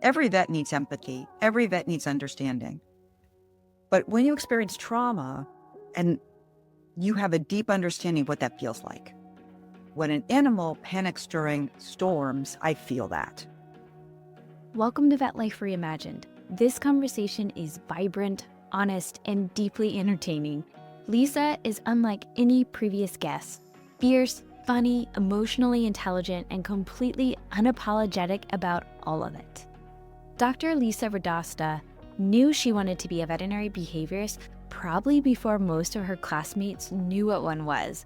Every vet needs empathy. Every vet needs understanding. But when you experience trauma and you have a deep understanding of what that feels like, when an animal panics during storms, I feel that. Welcome to Vet Life Reimagined. This conversation is vibrant, honest, and deeply entertaining. Lisa is unlike any previous guest. Fierce, funny, emotionally intelligent, and completely unapologetic about all of it. Dr. Lisa Radosta knew she wanted to be a veterinary behaviorist probably before most of her classmates knew what one was.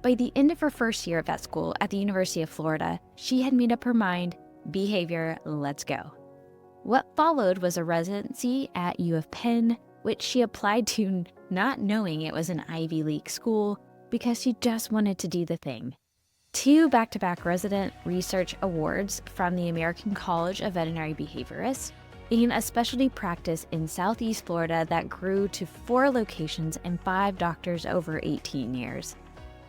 By the end of her first year at vet school at the University of Florida, she had made up her mind, behavior, let's go. What followed was a residency at U of Penn, which she applied to not knowing it was an Ivy League school because she just wanted to do the thing. 2 back-to-back resident research awards from the American College of Veterinary Behaviorists, and a specialty practice in Southeast Florida that grew to 4 locations and 5 doctors over 18 years.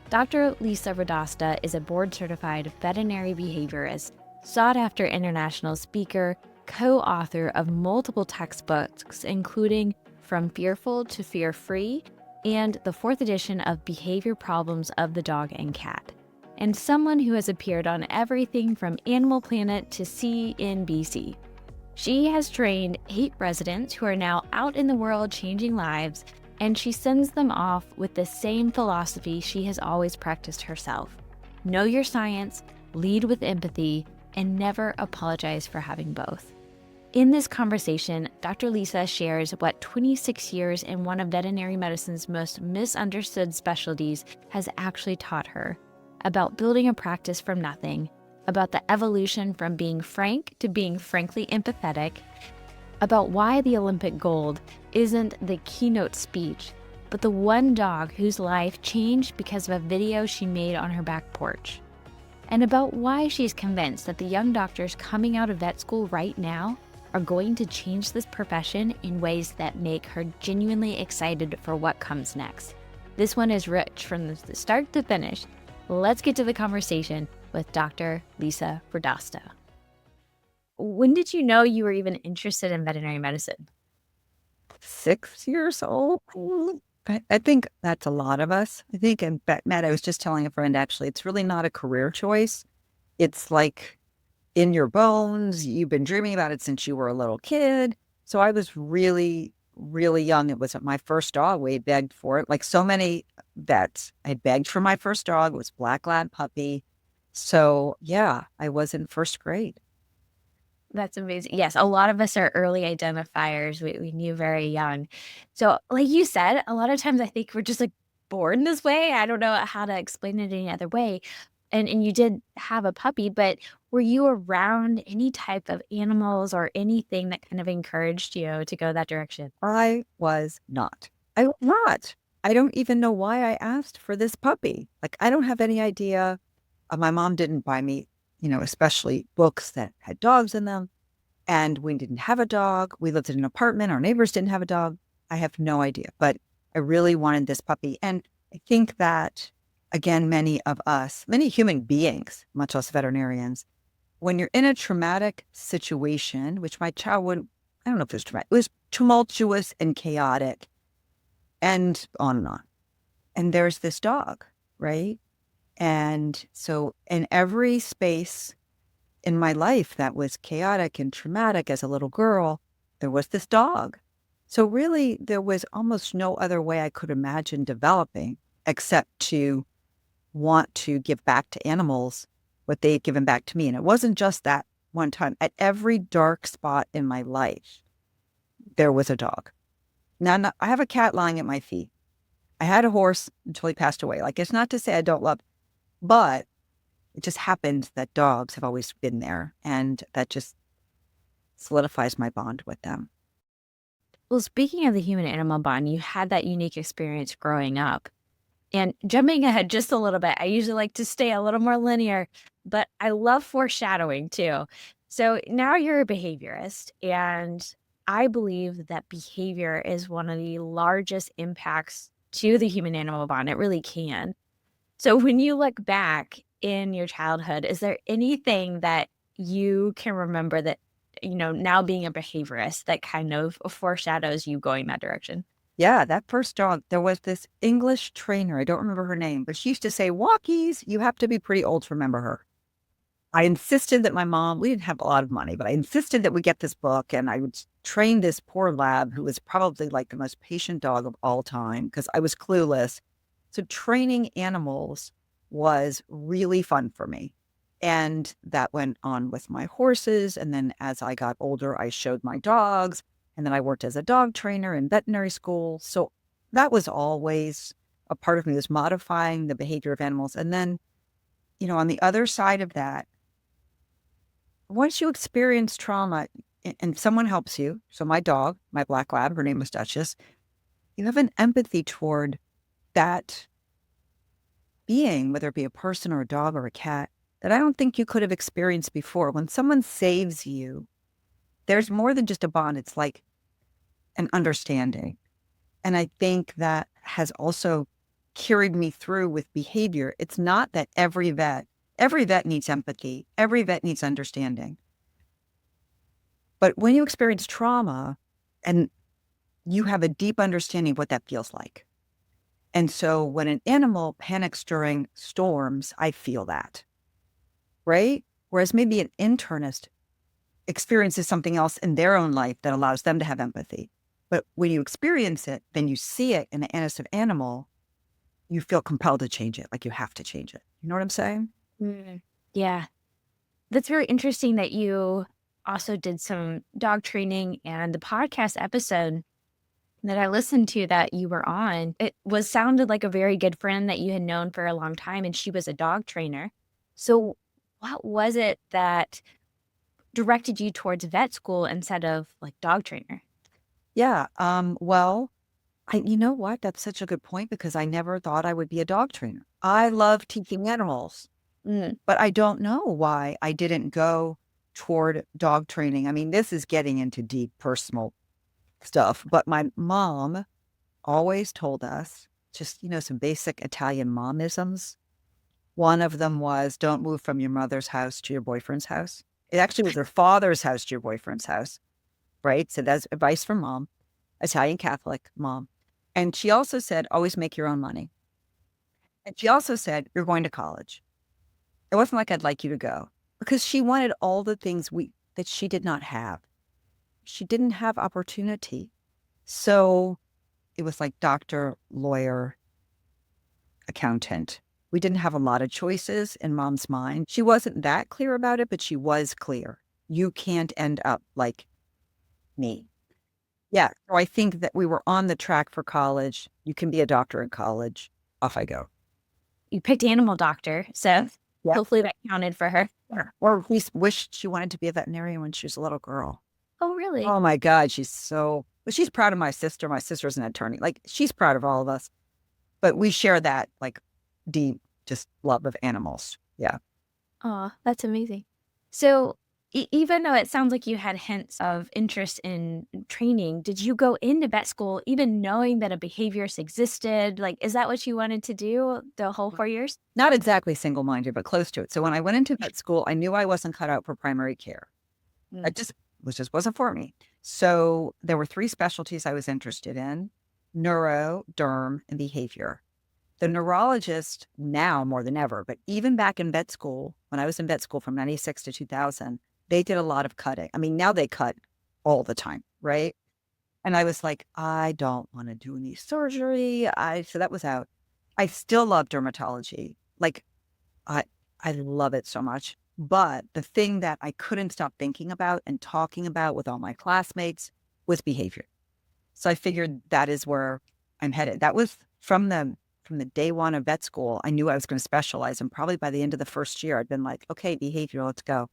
Dr. Lisa Radosta is a board-certified veterinary behaviorist, sought-after international speaker, co-author of multiple textbooks, including From Fearful to Fear-Free and the 4th edition of Behavior Problems of the Dog and Cat, and someone who has appeared on everything from Animal Planet to CNBC. She has trained 8 residents who are now out in the world changing lives, and she sends them off with the same philosophy she has always practiced herself. Know your science, lead with empathy, and never apologize for having both. In this conversation, Dr. Lisa shares what 26 years in one of veterinary medicine's most misunderstood specialties has actually taught her, about building a practice from nothing, about the evolution from being frank to being frankly empathetic, about why the Olympic gold isn't the keynote speech, but the one dog whose life changed because of a video she made on her back porch, and about why she's convinced that the young doctors coming out of vet school right now are going to change this profession in ways that make her genuinely excited for what comes next. This one is rich from the start to finish. Let's get to the conversation with Dr. Lisa Radosta. When did you know you were even interested in veterinary medicine? 6 years old. I think that's a lot of us. I think in vet med, I was just telling a friend, actually, it's really not a career choice. It's like in your bones. You've been dreaming about it since you were a little kid. So I was really, really young. It was my first dog. We begged for it. Like so many vets, I begged for my first dog. It was Black Lab puppy. So yeah, I was in first grade. That's amazing. Yes, a lot of us are early identifiers. We knew very young. So like you said, a lot of times I think we're just like born this way. I don't know how to explain it any other way. And you did have a puppy, but were you around any type of animals or anything that kind of encouraged you to go that direction? I was not. I was not. I don't even know why I asked for this puppy. Like, I don't have any idea. My mom didn't buy me, especially books that had dogs in them. And we didn't have a dog. We lived in an apartment. Our neighbors didn't have a dog. I have no idea. But I really wanted this puppy. And I think that, again, many of us, many human beings, much less veterinarians, when you're in a traumatic situation, which my childhood, I don't know if it was traumatic, it was tumultuous and chaotic and on and on. And there's this dog, right? And so in every space in my life that was chaotic and traumatic as a little girl, there was this dog. So really, there was almost no other way I could imagine developing except to want to give back to animals what they had given back to me. And it wasn't just that one time. At every dark spot in my life, there was a dog. Now, I have a cat lying at my feet. I had a horse until he passed away. Like, it's not to say I don't love, but it just happened that dogs have always been there. And that just solidifies my bond with them. Well, speaking of the human-animal bond, you had that unique experience growing up. And jumping ahead just a little bit, I usually like to stay a little more linear, but I love foreshadowing too. So now you're a behaviorist, and I believe that behavior is one of the largest impacts to the human-animal bond. It really can. So when you look back in your childhood, is there anything that you can remember that now being a behaviorist that kind of foreshadows you going that direction? Yeah, that first dog, there was this English trainer. I don't remember her name, but she used to say, Walkies, you have to be pretty old to remember her. I insisted that my mom, we didn't have a lot of money, but I insisted that we get this book and I would train this poor lab who was probably like the most patient dog of all time because I was clueless. So training animals was really fun for me. And that went on with my horses. And then as I got older, I showed my dogs. And then I worked as a dog trainer in veterinary school. So that was always a part of me, was modifying the behavior of animals. And then, on the other side of that, once you experience trauma and someone helps you, so my dog, my black lab, her name was Duchess, you have an empathy toward that being, whether it be a person or a dog or a cat, that I don't think you could have experienced before. When someone saves you, there's more than just a bond. It's like an understanding. And I think that has also carried me through with behavior. It's not that every vet needs empathy. Every vet needs understanding. But when you experience trauma and you have a deep understanding of what that feels like. And so when an animal panics during storms, I feel that, right? Whereas maybe an internist experiences something else in their own life that allows them to have empathy. But when you experience it, then you see it in the innocent animal, you feel compelled to change it, like you have to change it. You know what I'm saying? Mm, yeah. That's very interesting that you also did some dog training, and the podcast episode that I listened to that you were on, it was sounded like a very good friend that you had known for a long time, and she was a dog trainer. So what was it that directed you towards vet school instead of like dog trainer? Yeah. Well, you know what? That's such a good point because I never thought I would be a dog trainer. I love teaching animals, Mm. but I don't know why I didn't go toward dog training. I mean, this is getting into deep personal stuff, but my mom always told us just, some basic Italian momisms. One of them was don't move from your mother's house to your boyfriend's house. It actually was her father's house to your boyfriend's house, right? So that's advice from mom, Italian Catholic mom. And she also said, always make your own money. And she also said, you're going to college. It wasn't like I'd like you to go because she wanted all the things that she did not have. She didn't have opportunity. So it was like doctor, lawyer, accountant. We didn't have a lot of choices in mom's mind. She wasn't that clear about it, but she was clear. You can't end up like me. Yeah. So I think that we were on the track for college. You can be a doctor in college. Off I go. You picked animal doctor, so Yeah. hopefully that counted for her. Or we wished she wanted to be a veterinarian when she was a little girl. Oh, really? Oh my God. She's proud of my sister. My sister's an attorney. Like she's proud of all of us, but we share that like deep, just love of animals. Yeah. Oh, that's amazing. So even though it sounds like you had hints of interest in training, did you go into vet school even knowing that a behaviorist existed? Like, is that what you wanted to do the whole 4 years? Not exactly single-minded, but close to it. So when I went into vet school, I knew I wasn't cut out for primary care. Mm. Which just wasn't for me. So there were 3 specialties I was interested in: neuro, derm, and behavior. The neurologist now more than ever, but even back in vet school, when I was in vet school from 96 to 2000, they did a lot of cutting. I mean, now they cut all the time, right? And I was like, I don't want to do any surgery. So that was out. I still love dermatology. Like I I love it so much. But the thing that I couldn't stop thinking about and talking about with all my classmates was behavior. So I figured that is where I'm headed. That was from the day one of vet school. I knew I was going to specialize, and probably by the end of the first year, I'd been like, okay, behavior, let's go.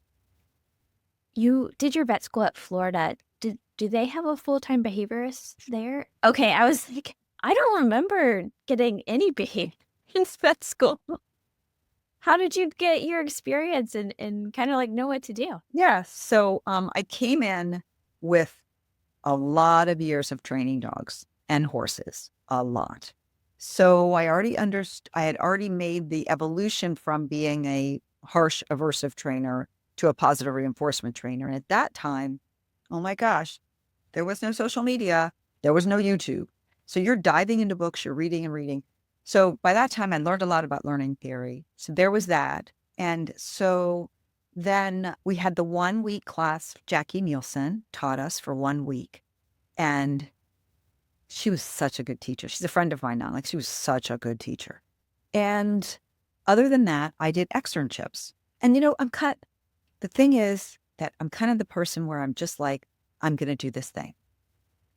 You did your vet school at Florida. Do they have a full-time behaviorist there? Okay, I was like, I don't remember getting any behavior in vet school. How did you get your experience and kind of like know what to do? Yeah. So I came in with a lot of years of training dogs and horses, a lot. So I already understood, I had already made the evolution from being a harsh, aversive trainer to a positive reinforcement trainer. And at that time, oh my gosh, there was no social media. There was no YouTube. So you're diving into books, you're reading and reading. So by that time, I learned a lot about learning theory. So there was that. And so then we had the 1 week class. Jackie Nielsen taught us for 1 week. And she was such a good teacher. She's a friend of mine now. Like, she was such a good teacher. And other than that, I did externships. And, the thing is that I'm kind of the person where I'm just like, I'm going to do this thing.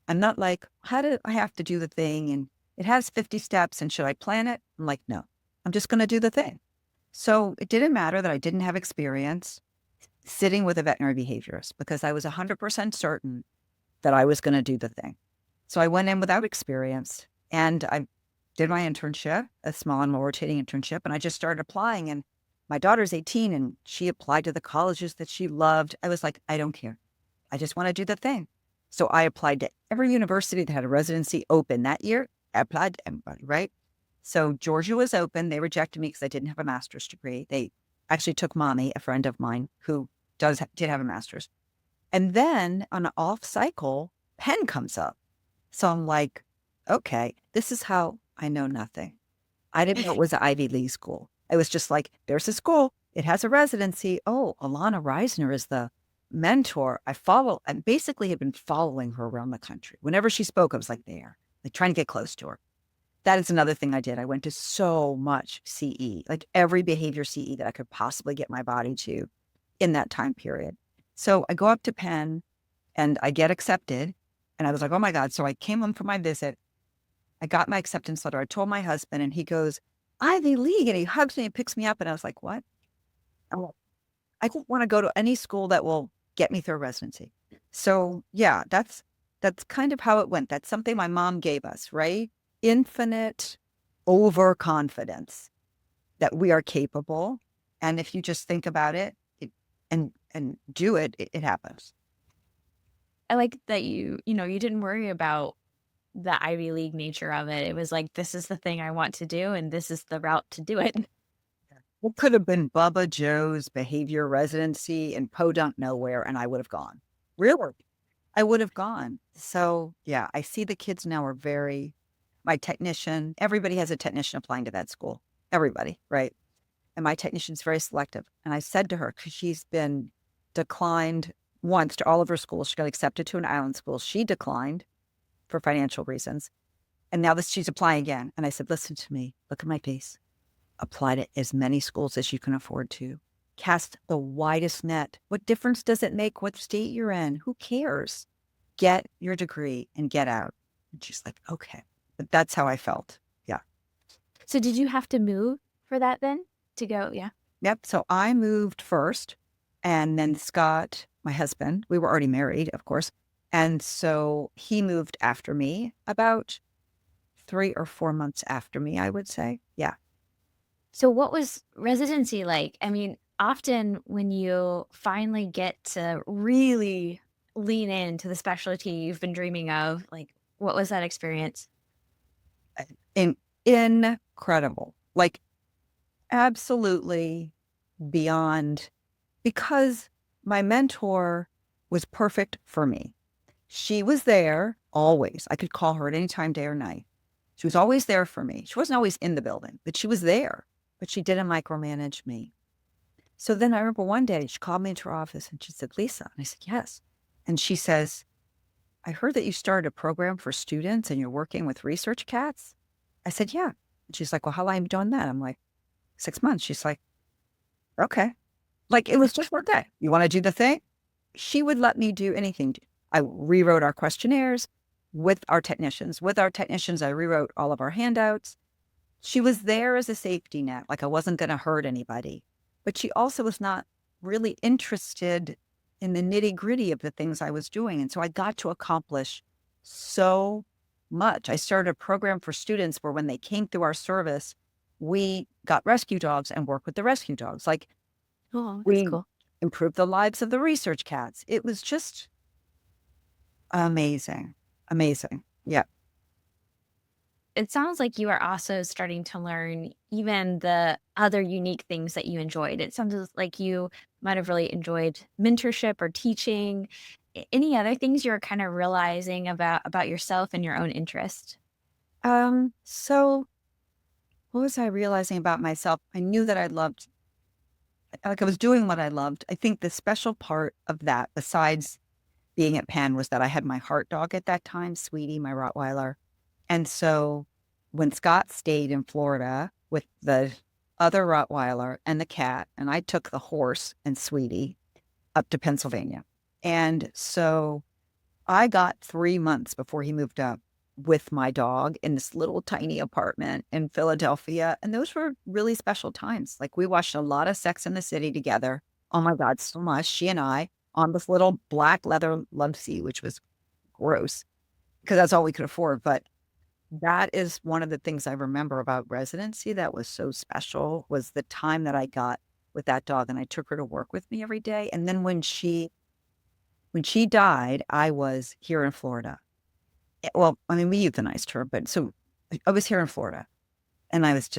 I'm not like, how do I have to do the thing? And it has 50 steps. And should I plan it? I'm like, no, I'm just going to do the thing. So it didn't matter that I didn't have experience sitting with a veterinary behaviorist, because I was 100% certain that I was going to do the thing. So I went in without experience, and I did my internship, a small and rotating internship, and I just started applying. And my daughter's 18 and she applied to the colleges that she loved. I was like, I don't care. I just want to do the thing. So I applied to every university that had a residency open that year. I applied to everybody, right? So Georgia was open. They rejected me because I didn't have a master's degree. They actually took Mommy, a friend of mine who did have a master's. And then on an off cycle, Penn comes up. So I'm like, okay, this is how I know nothing. I didn't know it was an Ivy League school. I was just like, there's a school. It has a residency. Oh, Alana Reisner is the mentor. I basically had been following her around the country. Whenever she spoke, I was like there, like trying to get close to her. That is another thing I did. I went to so much CE, like every behavior CE that I could possibly get my body to in that time period. So I go up to Penn and I get accepted. And I was like, oh my God. So I came home for my visit. I got my acceptance letter. I told my husband, and he goes, Ivy League. And he hugs me and picks me up. And I was like, what? Oh, I don't want to go to any school that will get me through residency. So yeah, that's kind of how it went. That's something my mom gave us, right? Infinite overconfidence that we are capable. And if you just think about it, and do it, it happens. I like that you didn't worry about the Ivy League nature of it. It was like, this is the thing I want to do, and this is the route to do it. It could have been Bubba Joe's behavior residency in Podunk nowhere, and I would have gone. Really? I would have gone. So yeah, I see the kids now are my technician, everybody has a technician applying to that school. Everybody, right? And my technician's very selective. And I said to her, because she's been declined once to all of her schools. She got accepted to an island school. She declined for financial reasons. And now she's applying again. And I said, listen to me, look at my face. Apply to as many schools as you can afford to. Cast the widest net. What difference does it make what state you're in? Who cares? Get your degree and get out. And she's like, okay. But that's how I felt. Yeah. So did you have to move for that then to go? Yeah. Yep. So I moved first, and then Scott, my husband, we were already married, of course. And so he moved after me, about 3 or 4 months after me, I would say. Yeah. So what was residency like? I mean, often when you finally get to really lean into the specialty you've been dreaming of, like, what was that experience? Incredible. Like, absolutely beyond, because my mentor was perfect for me. She was there always. I could call her at any time, day or night. She was always there for me. She wasn't always in the building, but she was there. But she didn't micromanage me. So then I remember one day she called me into her office and she said, Lisa. And I said, yes. And she says, I heard that you started a program for students and you're working with research cats. I said, yeah. And she's like, well, how long have you done that? I'm like, 6 months. She's like, okay. Like, it was just one day. You want to do the thing? She would let me do anything. I rewrote our questionnaires with our technicians. With our technicians, I rewrote all of our handouts. She was there as a safety net, like I wasn't going to hurt anybody. But she also was not really interested in the nitty gritty of the things I was doing. And so I got to accomplish so much. I started a program for students where when they came through our service, we got rescue dogs and worked with the rescue dogs. Like, Oh, that's we cool. improved the lives of the research cats. It was just amazing. Amazing. Yeah. It sounds like you are also starting to learn even the other unique things that you enjoyed. It sounds like you might have really enjoyed mentorship or teaching? Any other things you're kind of realizing about yourself and your own interest? So what was I realizing about myself? I knew that I loved, like I was doing what I loved. I think the special part of that, besides being at Penn, was that I had my heart dog at that time, Sweetie, my Rottweiler. And so when Scott stayed in Florida with the other Rottweiler and the cat, and I took the horse and Sweetie up to Pennsylvania. And so I got 3 months before he moved up with my dog in this little tiny apartment in Philadelphia. And those were really special times. Like we watched a lot of Sex in the City together. Oh my God, so much. She and I on this little black leather love seat, which was gross because that's all we could afford. But that is one of the things I remember about residency that was so special was the time that I got with that dog. And I took her to work with me every day. And then when she died, I was here in Florida. Well, I mean, we euthanized her, but so I was here in Florida and I was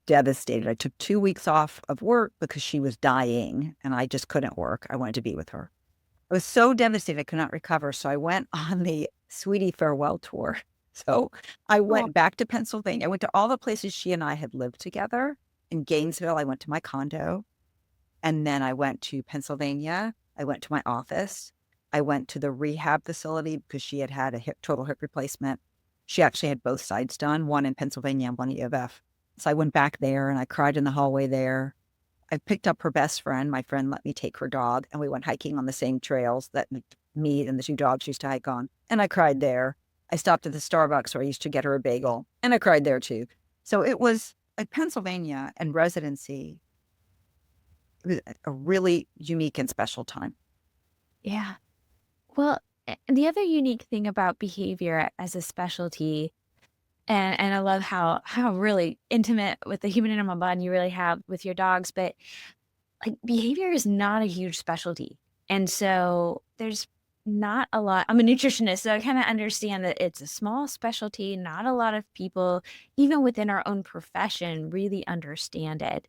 devastated. I took 2 weeks off of work because she was dying and I just couldn't work. I wanted to be with her. I was so devastated I could not recover. So I went on the Sweetie farewell tour. So I Oh, went back to Pennsylvania. I went to all the places she and I had lived together. In Gainesville, I went to my condo. And then I went to Pennsylvania. I went to my office. I went to the rehab facility because she had had a total hip replacement. She actually had both sides done, one in Pennsylvania and one at U of F. So I went back there and I cried in the hallway there. I picked up her best friend. My friend let me take her dog and we went hiking on the same trails that me and the two dogs used to hike on. And I cried there. I stopped at the Starbucks where I used to get her a bagel and I cried there too. So it was like Pennsylvania and residency. It was a really unique and special time. yeah. Well, the other unique thing about behavior as a specialty, and I love how really intimate with the human animal bond you really have with your dogs, but like behavior is not a huge specialty. And so there's not a lot. I'm a nutritionist, so I kind of understand that it's a small specialty. Not a lot of people, even within our own profession, really understand it.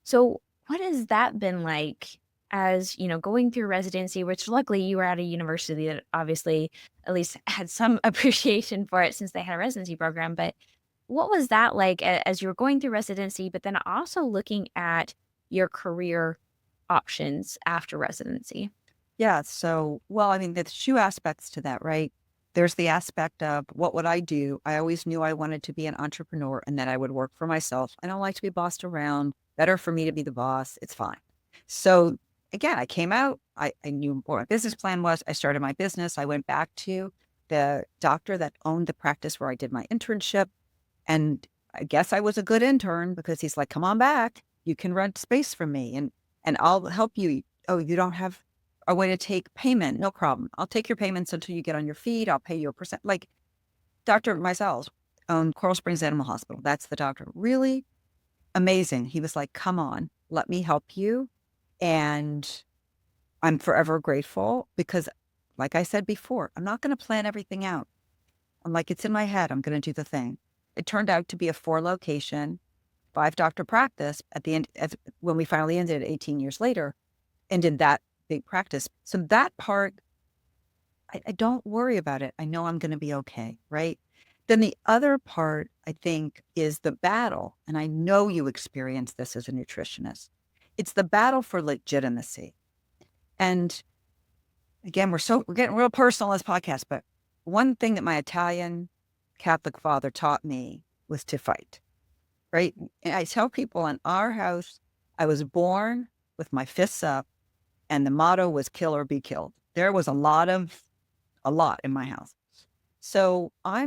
So what has that been like as, going through residency, which luckily you were at a university that obviously at least had some appreciation for it since they had a residency program. But what was that like as you were going through residency, but then also looking at your career options after residency? Yeah. So, well, I mean, there's two aspects to that, right? There's the aspect of what would I do? I always knew I wanted to be an entrepreneur and that I would work for myself. I don't like to be bossed around. Better for me to be the boss. It's fine. So again, I came out. I knew what my business plan was. I started my business. I went back to the doctor that owned the practice where I did my internship. And I guess I was a good intern because he's like, come on back. You can rent space from me and I'll help you. Oh, you don't have a way to take payment? No problem. I'll take your payments until you get on your feet. I'll pay you a percent. Like Dr. Mizell's owned Coral Springs Animal Hospital. That's the doctor. Really amazing. He was like, come on, let me help you. And I'm forever grateful because, like I said before, I'm not going to plan everything out. I'm like, it's in my head. I'm going to do the thing. It turned out to be a 4-location, 5-doctor practice at the end, when we finally ended 18 years later, ended that big practice. So that part, I don't worry about it. I know I'm going to be okay, right? Then the other part, I think, is the battle. And I know you experience this as a nutritionist. It's the battle for legitimacy. And again, we're getting real personal on this podcast, but one thing that my Italian Catholic father taught me was to fight, right? And I tell people in our house, I was born with my fists up and the motto was kill or be killed. There was a lot in my house. So I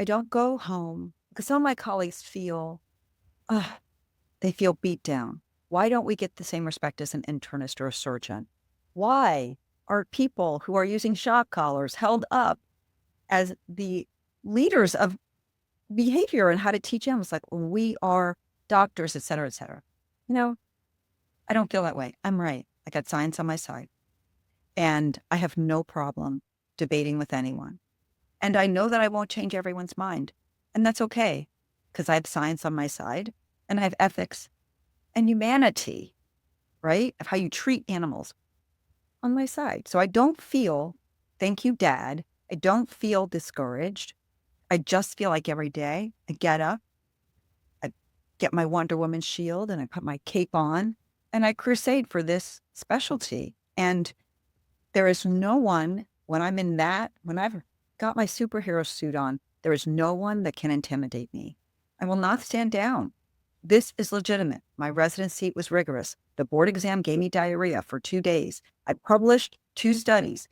don't go home because some of my colleagues uh, they feel beat down. Why don't we get the same respect as an internist or a surgeon? Why are people who are using shock collars held up as the leaders of behavior and how to teach animals? Like when we are doctors, et cetera, et cetera. You know, I don't feel that way. I'm right. I got science on my side. And I have no problem debating with anyone. And I know that I won't change everyone's mind. And that's okay because I have science on my side and I have ethics and humanity, right? Of how you treat animals on my side. So I don't feel, thank you, Dad. I don't feel discouraged. I just feel like every day I get up, I get my Wonder Woman shield and I put my cape on and I crusade for this specialty. And there is no one when I'm in that, when I've got my superhero suit on, there is no one that can intimidate me. I will not stand down. This is legitimate. My residency was rigorous. The board exam gave me diarrhea for 2 days. I published 2 studies.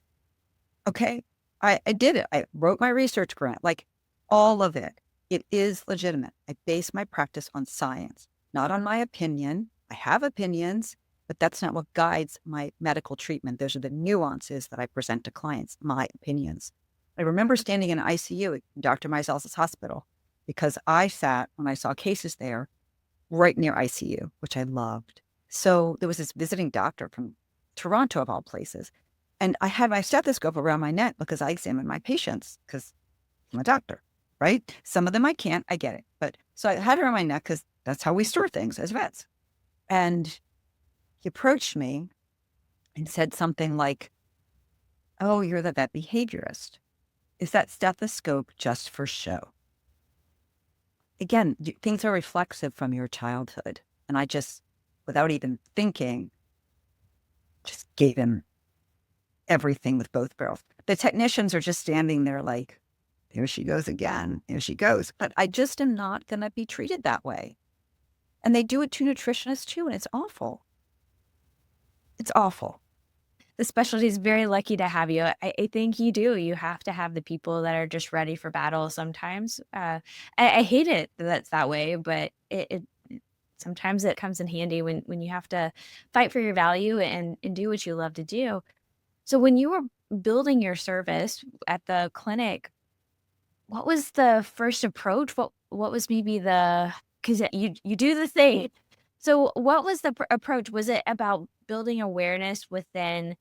Okay. I did it. I wrote my research grant, like all of it. It is legitimate. I base my practice on science, not on my opinion. I have opinions, but that's not what guides my medical treatment. Those are the nuances that I present to clients, my opinions. I remember standing in ICU at Dr. Meisel's hospital because I sat when I saw cases there right near ICU, which I loved. So there was this visiting doctor from Toronto, of all places. And I had my stethoscope around my neck because I examine my patients because I'm a doctor, right? Some of them I can't, I get it. But so I had it around my neck because that's how we store things as vets. And he approached me and said something like, "Oh, you're the vet behaviorist. Is that stethoscope just for show?" Again, things are reflexive from your childhood. And I just, without even thinking, just gave him everything with both barrels. The technicians are just standing there like, here she goes again. Here she goes. But I just am not going to be treated that way. And they do it to nutritionists too. And it's awful. It's awful. The specialty is very lucky to have you. I think you do. You have to have the people that are just ready for battle sometimes. I hate it that that's that way, but sometimes it comes in handy when you have to fight for your value and do what you love to do. So when you were building your service at the clinic, what was the first approach? What was maybe the, because you do the thing. So what was the approach? Was it about building awareness within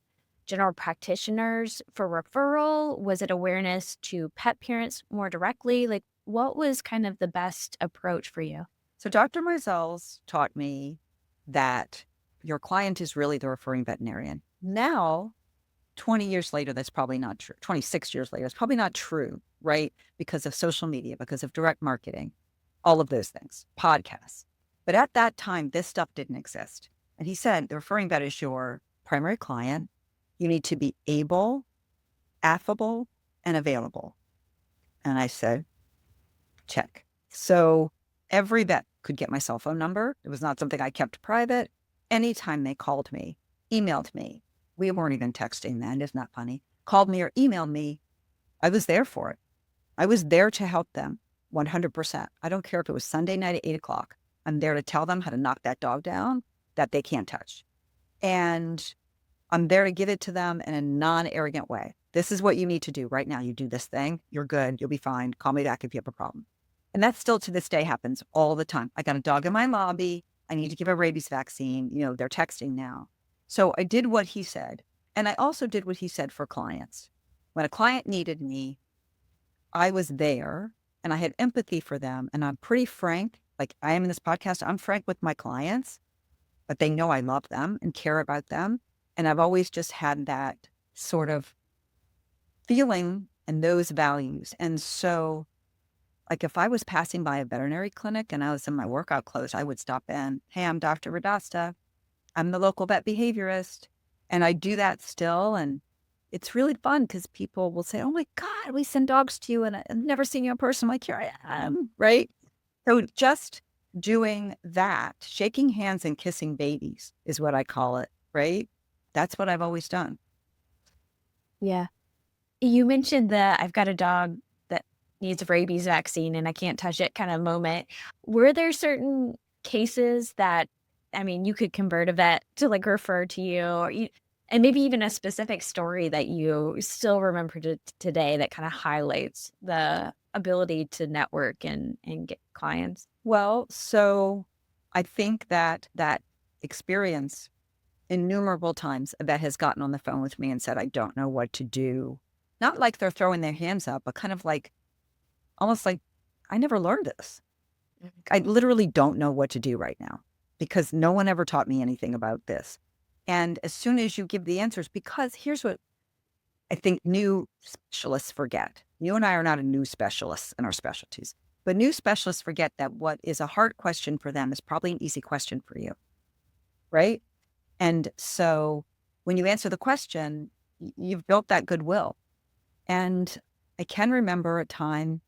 general practitioners for referral? Was it awareness to pet parents more directly? Like, what was kind of the best approach for you? So Dr. Meisel's taught me that your client is really the referring veterinarian. Now, 20 years later, that's probably not true. 26 years later, it's probably not true, right? Because of social media, because of direct marketing, all of those things, podcasts. But at that time, this stuff didn't exist. And he said, the referring vet is your primary client. You need to be able, affable, and available. And I said, check. So every vet could get my cell phone number. It was not something I kept private. Anytime they called me, emailed me, we weren't even texting then, isn't that funny? Called me or emailed me, I was there for it. I was there to help them 100%. I don't care if it was Sunday night at 8 o'clock. I'm there to tell them how to knock that dog down that they can't touch. And I'm there to give it to them in a non-arrogant way. This is what you need to do right now. You do this thing, you're good, you'll be fine. Call me back if you have a problem. And that still to this day happens all the time. I got a dog in my lobby. I need to give a rabies vaccine. They're texting now. So I did what he said. And I also did what he said for clients. When a client needed me, I was there and I had empathy for them. And I'm pretty frank, like I am in this podcast, I'm frank with my clients, but they know I love them and care about them. And I've always just had that sort of feeling and those values. And so, like if I was passing by a veterinary clinic and I was in my workout clothes, I would stop in. Hey, I'm Dr. Radosta. I'm the local vet behaviorist. And I do that still. And it's really fun because people will say, oh my God, we send dogs to you and I've never seen you in person. I'm like, here I am, right? So just doing that, shaking hands and kissing babies is what I call it, right? That's what I've always done. Yeah. You mentioned that I've got a dog that needs a rabies vaccine and I can't touch it kind of moment. Were there certain cases that, I mean, you could convert a vet to like refer to you and maybe even a specific story that you still remember today that kind of highlights the ability to network and get clients? Well, so I think that experience innumerable times a vet has gotten on the phone with me and said, I don't know what to do. Not like they're throwing their hands up, but kind of like, almost like, I never learned this. I literally don't know what to do right now. because no one ever taught me anything about this. And as soon as you give the answers, because here's what I think new specialists forget. You and I are not a new specialists in our specialties, but new specialists forget that what is a hard question for them is probably an easy question for you, right? And so when you answer the question, you've built that goodwill. And I can remember a time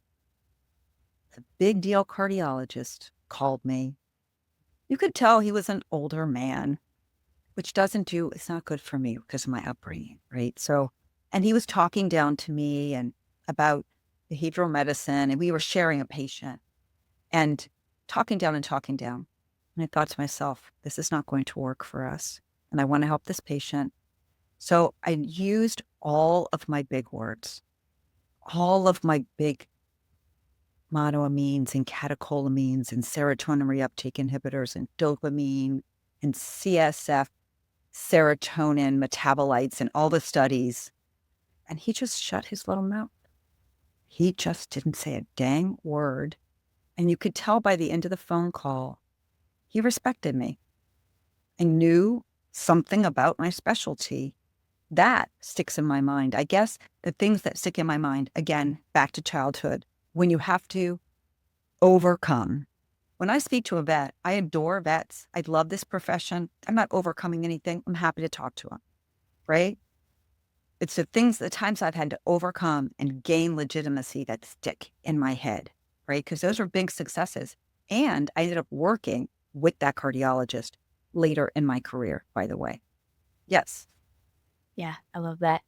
a big deal cardiologist called me. You could tell he was an older man, which it's not good for me because of my upbringing, right? So, and he was talking down to me and about behavioral medicine, and we were sharing a patient and talking down and talking down. And I thought to myself, this is not going to work for us. And I want to help this patient. So I used all of my big words, all of my big monoamines and catecholamines and serotonin reuptake inhibitors and dopamine and CSF serotonin metabolites and all the studies. And he just shut his little mouth. He just didn't say a dang word. And you could tell by the end of the phone call, he respected me. I knew something about my specialty. That sticks in my mind. I guess the things that stick in my mind, again, back to childhood, when you have to overcome. When I speak to a vet, I adore vets. I love this profession. I'm not overcoming anything. I'm happy to talk to them, right? It's the times I've had to overcome and gain legitimacy that stick in my head, right? Because those were big successes. And I ended up working with that cardiologist later in my career, by the way. Yes. Yeah, I love that.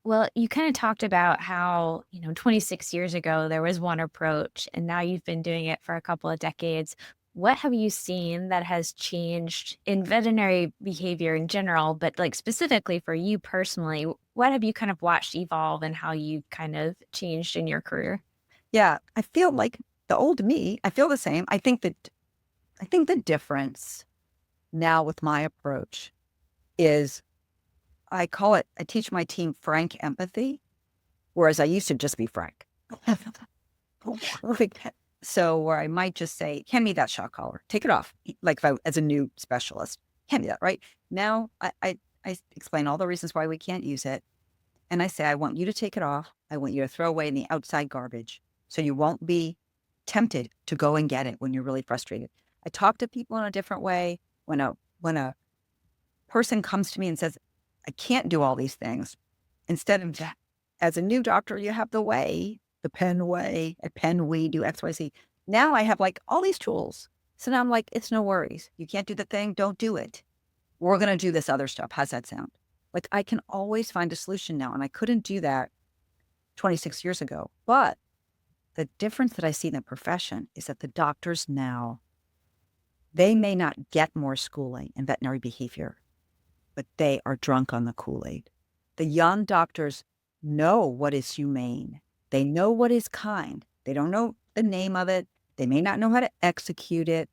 Well, you kind of talked about how, 26 years ago, there was one approach, and now you've been doing it for a couple of decades. What have you seen that has changed in veterinary behavior in general, but like specifically for you personally? What have you kind of watched evolve and how you kind of changed in your career? Yeah. I feel like the old me, I feel the same. I think the difference now with my approach is I teach my team frank empathy, whereas I used to just be frank. So where I might just say, hand me that shock collar, take it off. Like if I, as a new specialist, hand me that, right? Now I explain all the reasons why we can't use it. And I say, I want you to take it off. I want you to throw away in the outside garbage so you won't be tempted to go and get it when you're really frustrated. I talk to people in a different way. When a person comes to me and says, I can't do all these things, instead of that, as a new doctor, you have the Penn way, at Penn we do XYZ. Now I have like all these tools. So now I'm like, it's no worries. You can't do the thing, don't do it. We're going to do this other stuff. How's that sound? Like I can always find a solution now. And I couldn't do that 26 years ago. But the difference that I see in the profession is that the doctors now, they may not get more schooling in veterinary behavior, but they are drunk on the Kool-Aid. The young doctors know what is humane. They know what is kind. They don't know the name of it. They may not know how to execute it,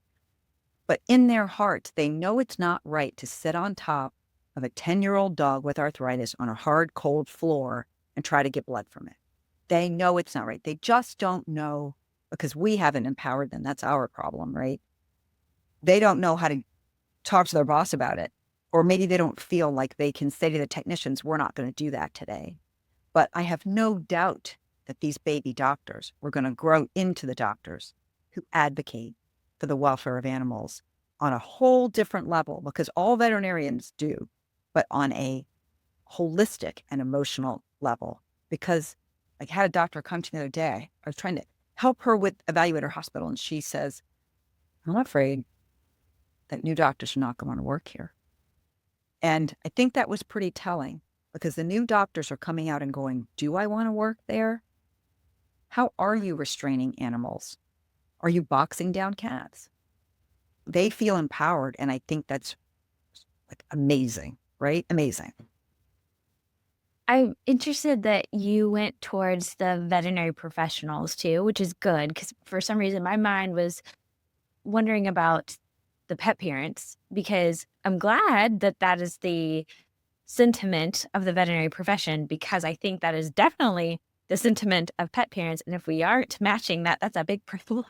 but in their hearts, they know it's not right to sit on top of a 10-year-old dog with arthritis on a hard, cold floor and try to get blood from it. They know it's not right. They just don't know because we haven't empowered them. That's our problem, right? They don't know how to talk to their boss about it. Or maybe they don't feel like they can say to the technicians, we're not going to do that today. But I have no doubt that these baby doctors were going to grow into the doctors who advocate for the welfare of animals on a whole different level, because all veterinarians do, but on a holistic and emotional level. Because I had a doctor come to me the other day. I was trying to help her evaluate her hospital. And she says, I'm afraid that new doctors are not going to work here. And I think that was pretty telling because the new doctors are coming out and going, do I want to work there? How are you restraining animals? Are you boxing down cats? They feel empowered. And I think that's like amazing, right? Amazing. I'm interested that you went towards the veterinary professionals too, which is good because for some reason my mind was wondering about the pet parents because I'm glad that that is the sentiment of the veterinary profession because I think that is definitely the sentiment of pet parents. And if we aren't matching that, that's a big problem.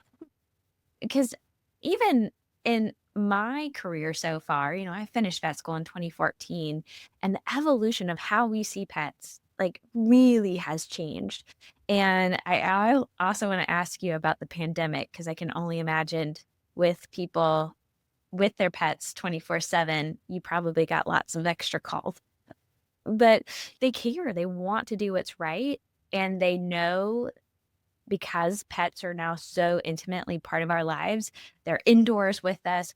Because even in my career so far, I finished vet school in 2014, and the evolution of how we see pets like really has changed. And I also want to ask you about the pandemic because I can only imagine with people with their pets 24/7, you probably got lots of extra calls. But they care, they want to do what's right, and they know because pets are now so intimately part of our lives, they're indoors with us.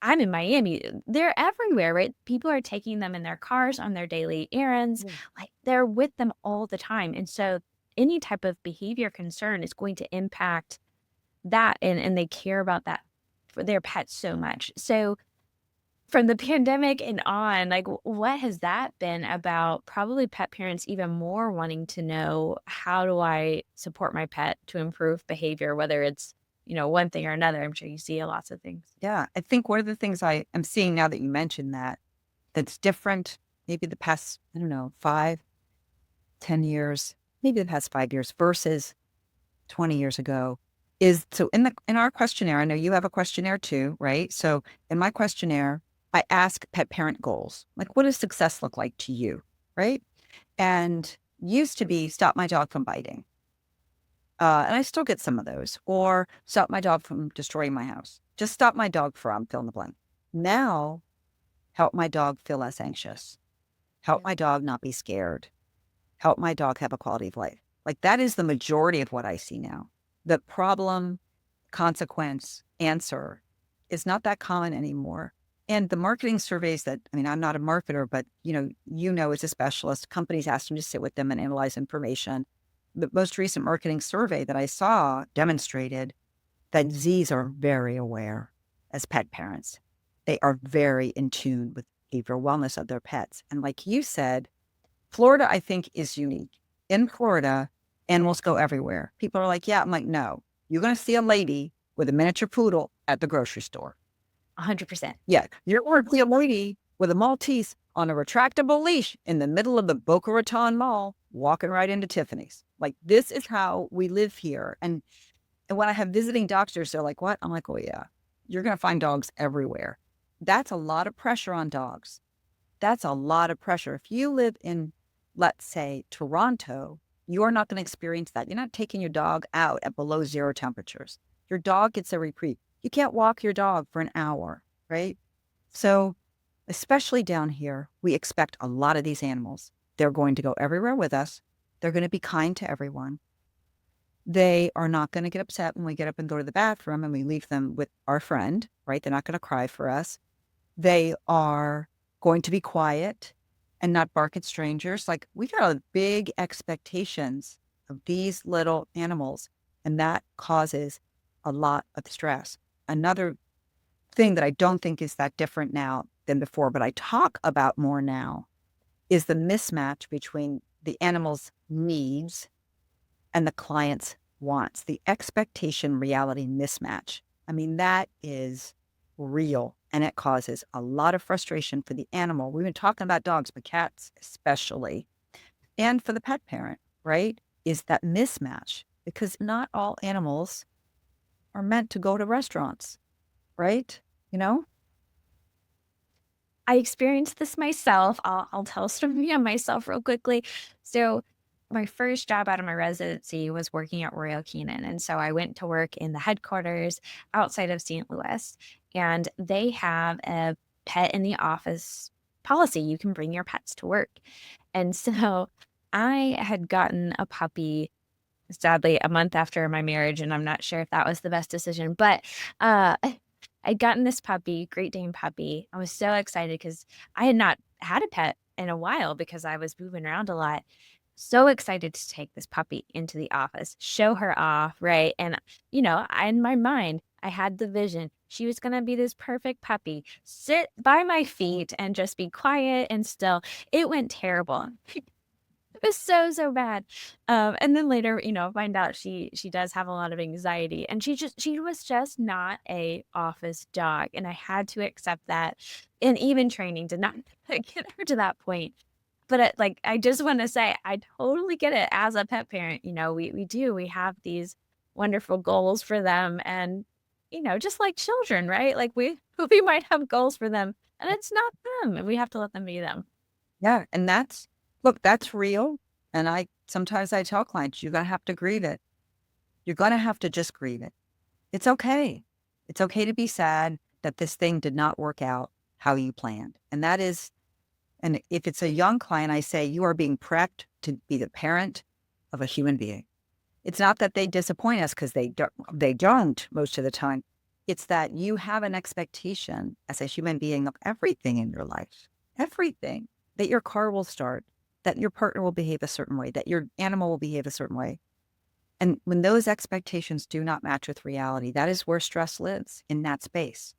I'm in Miami, they're everywhere, right? People are taking them in their cars on their daily errands, Mm. like, they're with them all the time, and so any type of behavior concern is going to impact that, and they care about that for their pets so much. So from the pandemic and on, like, what has that been about probably pet parents even more wanting to know, how do I support my pet to improve behavior, whether it's, one thing or another? I'm sure you see lots of things. Yeah, I think one of the things I am seeing now that you mentioned that, that's different, maybe the past, I don't know, 5, 10 years, maybe the past 5 years versus 20 years ago is so in our questionnaire, I know you have a questionnaire too, right? So in my questionnaire, I ask pet parent goals. Like, what does success look like to you? Right. And used to be stop my dog from biting. And I still get some of those, or stop my dog from destroying my house. Just stop my dog from fill in the blank. Now, help my dog feel less anxious. Help Yeah. my dog not be scared. Help my dog have a quality of life. Like that is the majority of what I see now. The problem, consequence, answer is not that common anymore. And the marketing surveys that, I mean, I'm not a marketer, but as a specialist, companies ask them to sit with them and analyze information. The most recent marketing survey that I saw demonstrated that Z's are very aware as pet parents. They are very in tune with behavioral wellness of their pets. And like you said, Florida, I think, is unique. In Florida, animals go everywhere. People are like, yeah. I'm like, no. You're going to see a lady with a miniature poodle at the grocery store. 100%. Yeah. You're going to see a lady with a Maltese on a retractable leash in the middle of the Boca Raton Mall, walking right into Tiffany's. Like, this is how we live here. And when I have visiting doctors, they're like, what? I'm like, oh, yeah. You're going to find dogs everywhere. That's a lot of pressure on dogs. That's a lot of pressure. If you live in, let's say, Toronto, you are not going to experience that. You're not taking your dog out at below zero temperatures. Your dog gets a reprieve. You can't walk your dog for an hour, right? So, especially down here, we expect a lot of these animals. They're going to go everywhere with us. They're going to be kind to everyone. They are not going to get upset when we get up and go to the bathroom and we leave them with our friend, right? They're not going to cry for us. They are going to be quiet and not bark at strangers. Like, we got big expectations of these little animals, and that causes a lot of stress. Another thing that I don't think is that different now than before, but I talk about more now, is the mismatch between the animal's needs and the client's wants, the expectation reality mismatch. I mean, that is real, and it causes a lot of frustration for the animal. We've been talking about dogs, but cats especially, and for the pet parent, right? Is that mismatch, because not all animals are meant to go to restaurants, right? You know? I experienced this myself. I'll tell a story on myself real quickly. So, my first job out of my residency was working at Royal Canin, and so I went to work in the headquarters outside of St. Louis, and they have a pet in the office policy. You can bring your pets to work. And so I had gotten a puppy, sadly, a month after my marriage, and I'm not sure if that was the best decision, but uh I'd gotten this puppy, Great Dane puppy. I was so excited because I had not had a pet in a while because I was moving around a lot. So excited to take this puppy into the office, show her off, right? And, in my mind, I had the vision. She was going to be this perfect puppy, sit by my feet and just be quiet and still. It went terrible. It was so, so bad. And then later, find out she does have a lot of anxiety, and she was just not a office dog. And I had to accept that. And even training did not get her to that point. But I just want to say, I totally get it as a pet parent. We have these wonderful goals for them. And, just like children, right? Like we might have goals for them and it's not them and we have to let them be them. Yeah. And that's real. And sometimes I tell clients, you're going to have to grieve it. You're going to have to just grieve it. It's okay. It's okay to be sad that this thing did not work out how you planned. And if it's a young client, I say you are being prepped to be the parent of a human being. It's not that they disappoint us because they don't most of the time. It's that you have an expectation as a human being of everything in your life, everything, that your car will start, that your partner will behave a certain way, that your animal will behave a certain way. And when those expectations do not match with reality, that is where stress lives, in that space,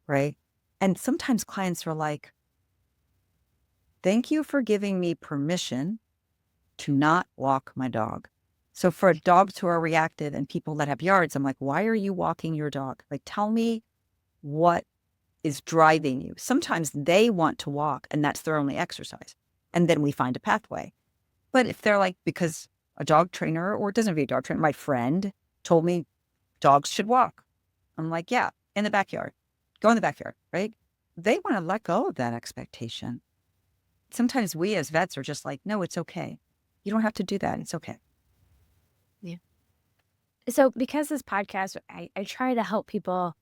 right? And sometimes clients are like, thank you for giving me permission to not walk my dog. So for dogs who are reactive and people that have yards, I'm like, why are you walking your dog? Like, tell me what is driving you. Sometimes they want to walk and that's their only exercise. And then we find a pathway. But if they're like, because a dog trainer, or it doesn't have to be a dog trainer, my friend told me dogs should walk. I'm like, yeah, in the backyard. Go in the backyard, right? They want to let go of that expectation. Sometimes we as vets are just like, no, it's okay. You don't have to do that. It's okay. Yeah. So because this podcast, I try to help people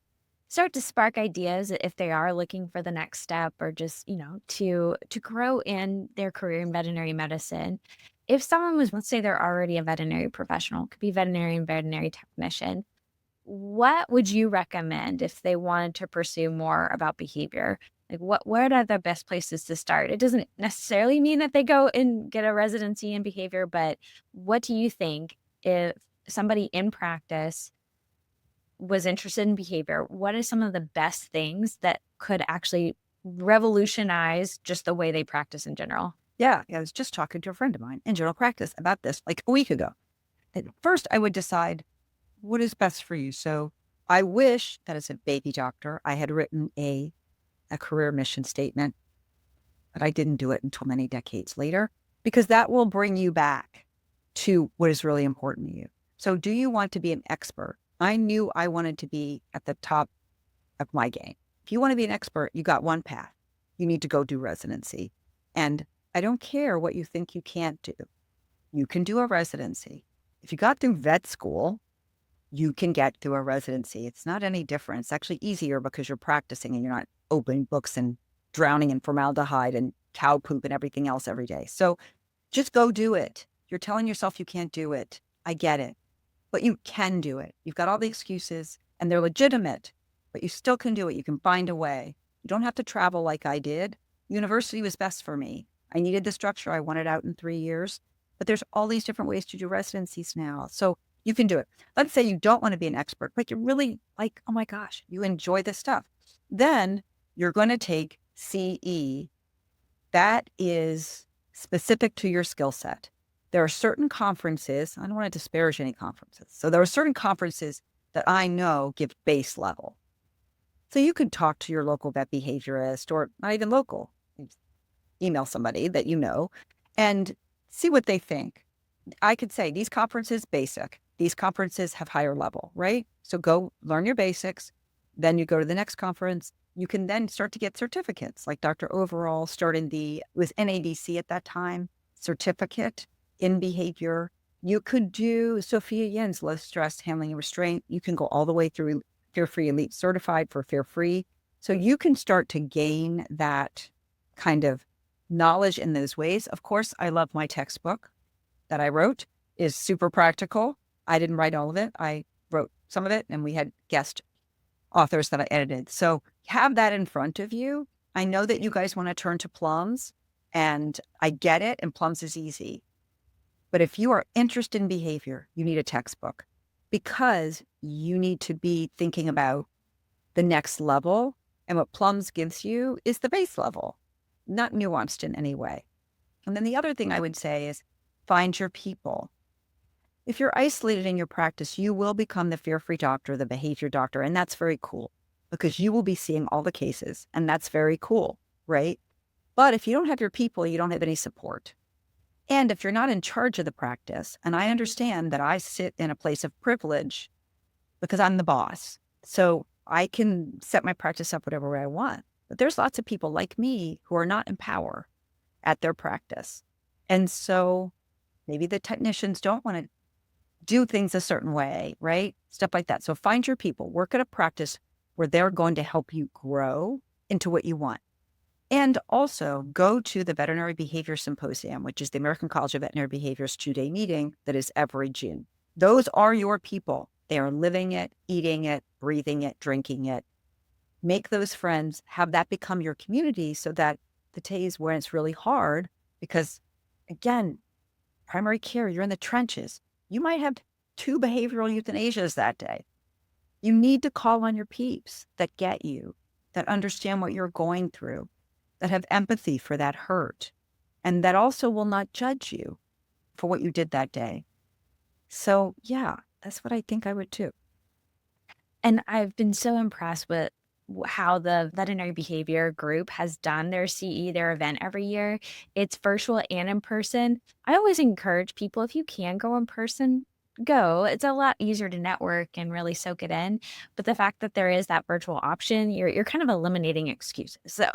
start to spark ideas if they are looking for the next step or just, to grow in their career in veterinary medicine. If someone was, let's say they're already a veterinary professional, could be veterinarian, veterinary technician, what would you recommend if they wanted to pursue more about behavior? Like what are the best places to start? It doesn't necessarily mean that they go and get a residency in behavior, but what do you think if somebody in practice was interested in behavior, what are some of the best things that could actually revolutionize just the way they practice in general? Yeah. I was just talking to a friend of mine in general practice about this like a week ago. At first, I would decide what is best for you. So I wish that as a baby doctor, I had written a career mission statement, but I didn't do it until many decades later, because that will bring you back to what is really important to you. So do you want to be an expert? I knew I wanted to be at the top of my game. If you want to be an expert, you got one path. You need to go do residency. And I don't care what you think you can't do. You can do a residency. If you got through vet school, you can get through a residency. It's not any different. It's actually easier because you're practicing and you're not opening books and drowning in formaldehyde and cow poop and everything else every day. So just go do it. You're telling yourself you can't do it. I get it. But you can do it. You've got all the excuses and they're legitimate, but you still can do it. You can find a way. You don't have to travel like I did. University was best for me. I needed the structure. I wanted out in 3 years, but there's all these different ways to do residencies now. So you can do it. Let's say you don't want to be an expert, but you're really like, oh my gosh, you enjoy this stuff. Then you're going to take CE. That is specific to your skill set. There are certain conferences, I don't want to disparage any conferences. So there are certain conferences that I know give base level. So you could talk to your local vet behaviorist, or not even local, email somebody that you know and see what they think. I could say these conferences, basic. These conferences have higher level, right? So go learn your basics. Then you go to the next conference. You can then start to get certificates, like Dr. Overall started with NADC at that time, certificate in behavior. You could do Sophia Yen's low stress handling and restraint. You can go all the way through Fear-Free Elite certified for fear-free. So you can start to gain that kind of knowledge in those ways. Of course, I love my textbook that I wrote is super practical. I didn't write all of it. I wrote some of it and we had guest authors that I edited. So have that in front of you. I know that you guys want to turn to plums and I get it. And plums is easy. But if you are interested in behavior, you need a textbook because you need to be thinking about the next level. And what plums gives you is the base level, not nuanced in any way. And then the other thing I would say is find your people. If you're isolated in your practice, you will become the fear-free doctor, the behavior doctor, and that's very cool because you will be seeing all the cases, and that's very cool, right? But if you don't have your people, you don't have any support. And if you're not in charge of the practice, and I understand that I sit in a place of privilege because I'm the boss, So I can set my practice up whatever way I want. But there's lots of people like me who are not in power at their practice. And so maybe the technicians don't want to do things a certain way, right? Stuff like that. So find your people, work at a practice where they're going to help you grow into what you want. And also go to the Veterinary Behavior Symposium, which is the American College of Veterinary Behavior's 2-day meeting that is every June. Those are your people. They are living it, eating it, breathing it, drinking it. Make those friends, have that become your community so that the days when it's really hard, because again, primary care, you're in the trenches. You might have 2 behavioral euthanasias that day. You need to call on your peeps that get you, that understand what you're going through, that have empathy for that hurt, and that also will not judge you for what you did that day. So yeah, that's what I think I would do. And I've been so impressed with how the veterinary behavior group has done their CE, their event every year. It's virtual and in person. I always encourage people, if you can go in person, go. It's a lot easier to network and really soak it in. But the fact that there is that virtual option, you're kind of eliminating excuses. So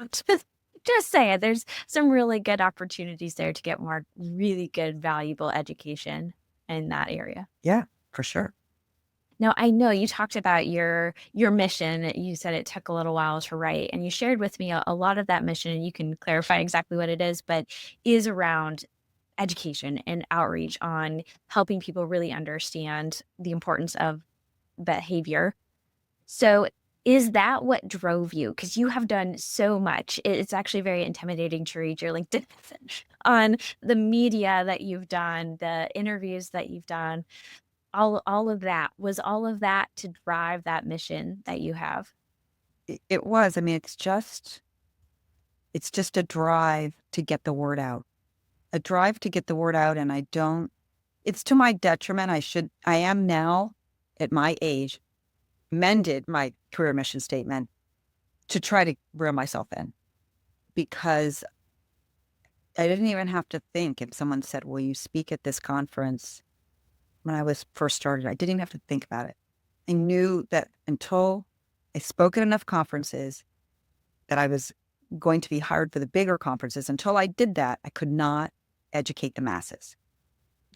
just say it. There's some really good opportunities there to get more really good, valuable education in that area. Yeah, for sure. Now, I know you talked about your mission. You said it took a little while to write, and you shared with me a lot of that mission, and you can clarify exactly what it is, but is around education and outreach on helping people really understand the importance of behavior. So, is that what drove you? Because you have done so much. It's actually very intimidating to read your LinkedIn message on the media that you've done, the interviews that you've done, all of that. Was all of that to drive that mission that you have? It was. I mean, it's just a drive to get the word out. A drive to get the word out, and it's to my detriment. I am now at my age, mended my career mission statement to try to reel myself in, because I didn't even have to think. If someone said, will you speak at this conference? When I was first started, I didn't even have to think about it. I knew that until I spoke at enough conferences that I was going to be hired for the bigger conferences. Until I did that, I could not educate the masses.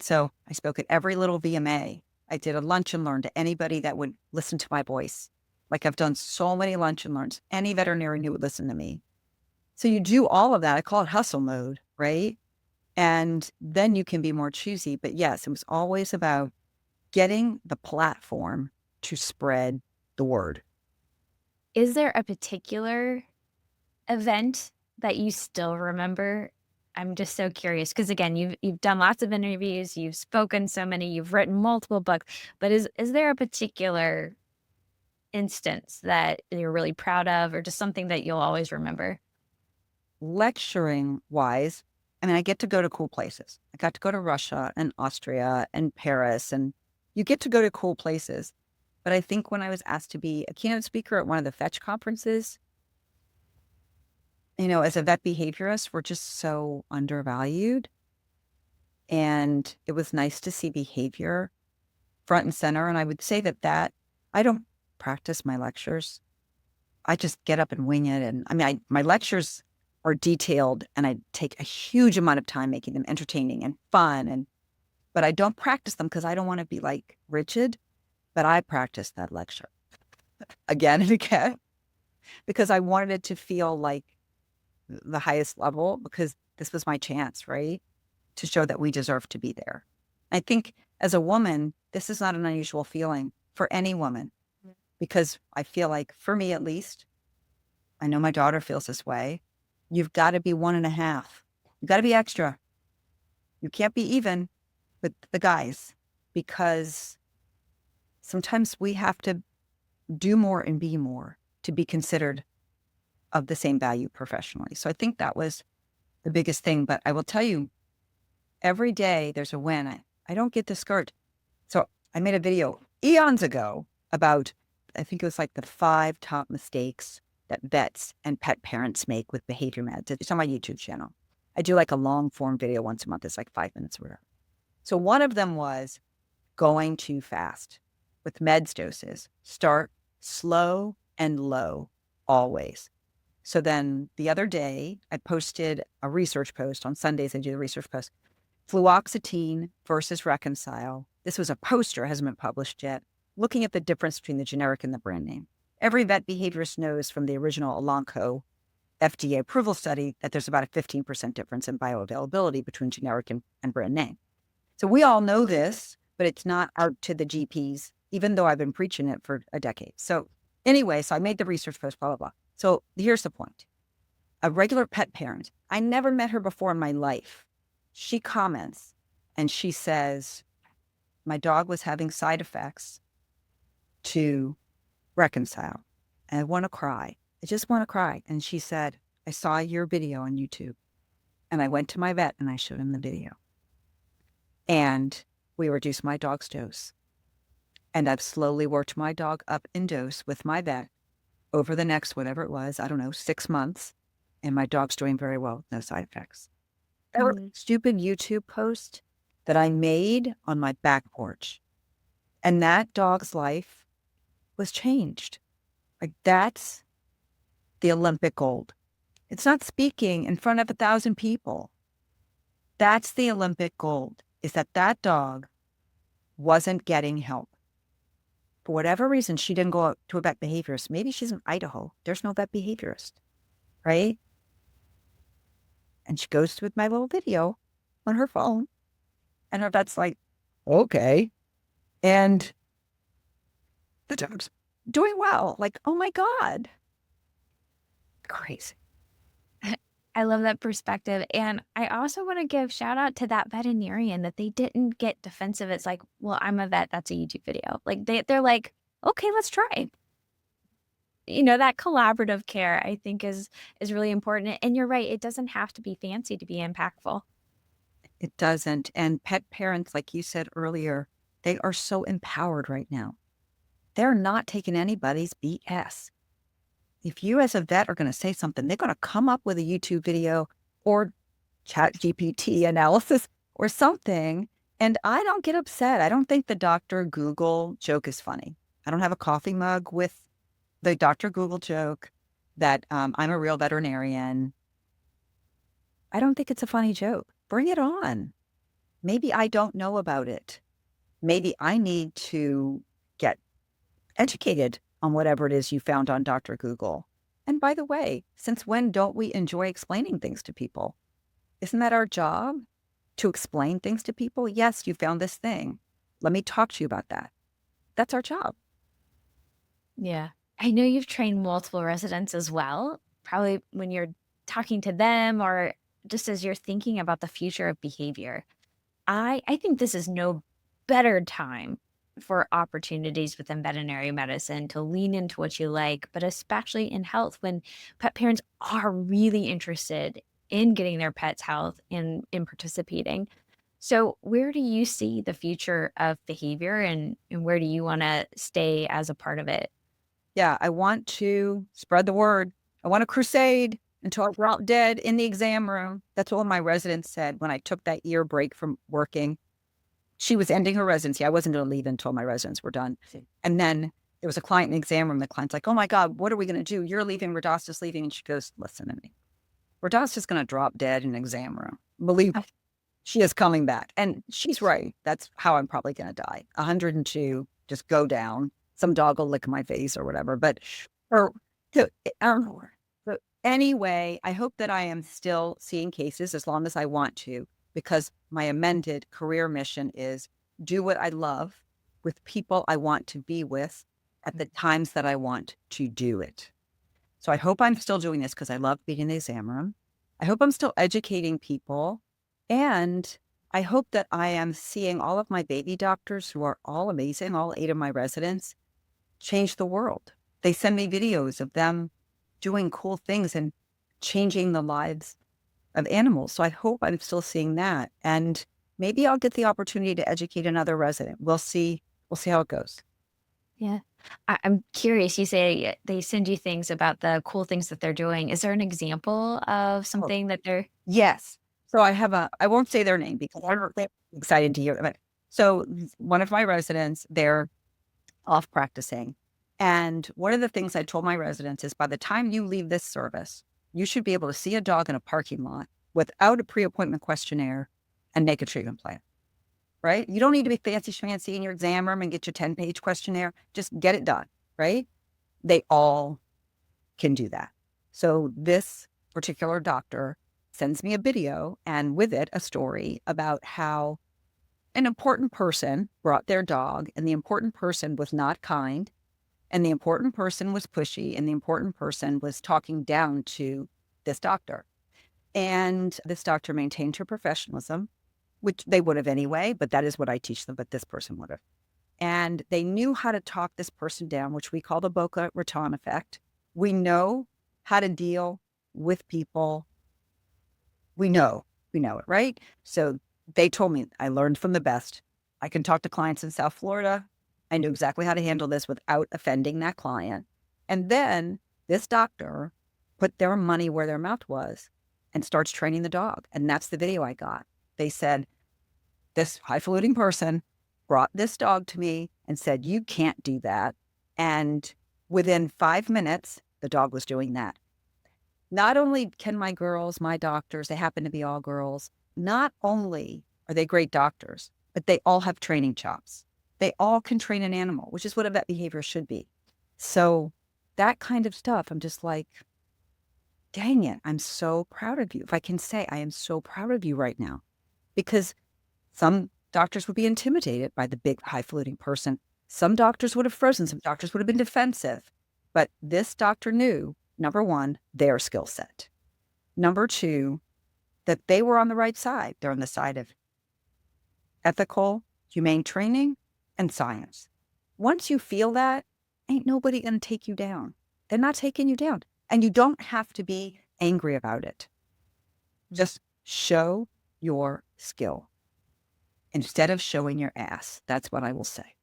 So I spoke at every little VMA. I did a lunch and learn to anybody that would listen to my voice. Like, I've done so many lunch and learns, any veterinarian who would listen to me. So you do all of that. I call it hustle mode, right? And then you can be more choosy. But yes, it was always about getting the platform to spread the word. Is there a particular event that you still remember? I'm just so curious because again, you've done lots of interviews, you've spoken so many, you've written multiple books, but is there a particular instance that you're really proud of or just something that you'll always remember? Lecturing wise, I mean, I get to go to cool places. I got to go to Russia and Austria and Paris, and you get to go to cool places. But I think when I was asked to be a keynote speaker at one of the Fetch conferences, as a vet behaviorist, we're just so undervalued. And it was nice to see behavior front and center. And I would say that I don't practice my lectures. I just get up and wing it. And I mean, my lectures are detailed, and I take a huge amount of time making them entertaining and fun. But I don't practice them because I don't want to be like rigid. But I practiced that lecture again and again because I wanted it to feel like the highest level, because this was my chance, right? To show that we deserve to be there. I think as a woman, this is not an unusual feeling for any woman, because I feel like, for me at least, I know my daughter feels this way. You've got to be 1.5. You got to be extra. You can't be even with the guys, because sometimes we have to do more and be more to be considered of the same value professionally. So I think that was the biggest thing. But I will tell you, every day there's a win. I don't get discouraged. So I made a video eons ago about, I think it was like the 5 top mistakes that vets and pet parents make with behavior meds. It's on my YouTube channel. I do like a long form video once a month. It's like 5 minutes or whatever. So one of them was going too fast with meds doses. Start slow and low, always. So then the other day, I posted a research post. On Sundays, I do the research post. Fluoxetine versus Reconcile. This was a poster, hasn't been published yet, looking at the difference between the generic and the brand name. Every vet behaviorist knows from the original Elanco FDA approval study that there's about a 15% difference in bioavailability between generic and brand name. So we all know this, but it's not out to the GPs, even though I've been preaching it for a decade. So anyway, so I made the research post, blah, blah, blah. So here's the point. A regular pet parent, I never met her before in my life. She comments and she says, my dog was having side effects to Reconcile. And I want to cry. I just want to cry. And she said, I saw your video on YouTube. And I went to my vet and I showed him the video. And we reduced my dog's dose. And I've slowly worked my dog up in dose with my vet over the next, whatever it was, I don't know, 6 months. And my dog's doing very well, no side effects. That was a stupid YouTube post that I made on my back porch. And that dog's life was changed. Like, that's the Olympic gold. It's not speaking in front of 1,000 people. That's the Olympic gold, is that that dog wasn't getting help. For whatever reason, she didn't go out to a vet behaviorist. Maybe she's in Idaho. There's no vet behaviorist, right? And she goes with my little video on her phone. And her vet's like, okay. And the dog's doing well. Like, oh my God. Crazy. I love that perspective. And I also want to give shout out to that veterinarian that they didn't get defensive. It's like, well, I'm a vet. That's a YouTube video. Like they're like, okay, let's try. You know, that collaborative care, I think is really important. And you're right. It doesn't have to be fancy to be impactful. It doesn't. And pet parents, like you said earlier, they are so empowered right now. They're not taking anybody's BS. If you as a vet are going to say something, they're going to come up with a YouTube video or chat GPT analysis or something. And I don't get upset. I don't think the Dr. Google joke is funny. I don't have a coffee mug with the Dr. Google joke that I'm a real veterinarian. I don't think it's a funny joke. Bring it on. Maybe I don't know about it. Maybe I need to get educated on whatever it is you found on Dr. Google. And by the way, since when don't we enjoy explaining things to people? Isn't that our job? To explain things to people? Yes, you found this thing. Let me talk to you about that. That's our job. Yeah. I know you've trained multiple residents as well. Probably when you're talking to them or just as you're thinking about the future of behavior. I think this is no better time for opportunities within veterinary medicine to lean into what you like, but especially in health when pet parents are really interested in getting their pets' health and in participating. So where do you see the future of behavior and where do you want to stay as a part of it? Yeah, I want to spread the word. I want to crusade until I drop dead in the exam room. That's what my residents said when I took that year break from working. She was ending her residency. I wasn't going to leave until my residents were done. And then there was a client in the exam room. The client's like, oh my God, what are we going to do? You're leaving, Radosta's leaving. And she goes, listen to me. Radosta's going to drop dead in an exam room. Believe me, she is coming back. And she's right. That's how I'm probably going to die. 102, just go down. Some dog will lick my face or whatever. But, or, I don't know. But anyway, I hope that I am still seeing cases as long as I want to, because my amended career mission is do what I love with people I want to be with at the times that I want to do it. So I hope I'm still doing this because I love being in the exam room. I hope I'm still educating people. And I hope that I am seeing all of my baby doctors who are all amazing, all 8 of my residents, change the world. They send me videos of them doing cool things and changing the lives of animals. So I hope I'm still seeing that. And maybe I'll get the opportunity to educate another resident. We'll see. We'll see how it goes. Yeah. I'm curious. You say they send you things about the cool things that they're doing. Is there an example of something that they're... Yes. So I won't say their name because they're excited to hear it. So one of my residents, they're off practicing And one of the things I told my residents is by the time you leave this service, you should be able to see a dog in a parking lot without a pre-appointment questionnaire and make a treatment plan, right? You don't need to be fancy schmancy in your exam room and get your 10-page questionnaire. Just get it done, right? They all can do that. So this particular doctor sends me a video and with it a story about how an important person brought their dog and the important person was not kind and the important person was pushy and the important person was talking down to this doctor. And this doctor maintained her professionalism, which they would have anyway, but that is what I teach them, but this person would have. And they knew how to talk this person down, which we call the Boca Raton effect. We know how to deal with people. We know it, right? So they told me I learned from the best. I can talk to clients in South Florida. I knew exactly how to handle this without offending that client. And then this doctor put their money where their mouth was and starts training the dog. And that's the video I got. They said, this highfalutin person brought this dog to me and said, you can't do that. And within 5 minutes, the dog was doing that. Not only can my girls, my doctors, they happen to be all girls, not only are they great doctors, but they all have training chops. They all can train an animal, which is what a vet behavior should be. So that kind of stuff, I'm just like, dang it, I'm so proud of you. If I can say, I am so proud of you right now, because some doctors would be intimidated by the big highfalutin person. Some doctors would have frozen. Some doctors would have been defensive. But this doctor knew, number one, their skill set. Number two, that they were on the right side. They're on the side of ethical, humane training, and science. Once you feel that, ain't nobody going to take you down. They're not taking you down. And you don't have to be angry about it. Just show your skill instead of showing your ass. That's what I will say.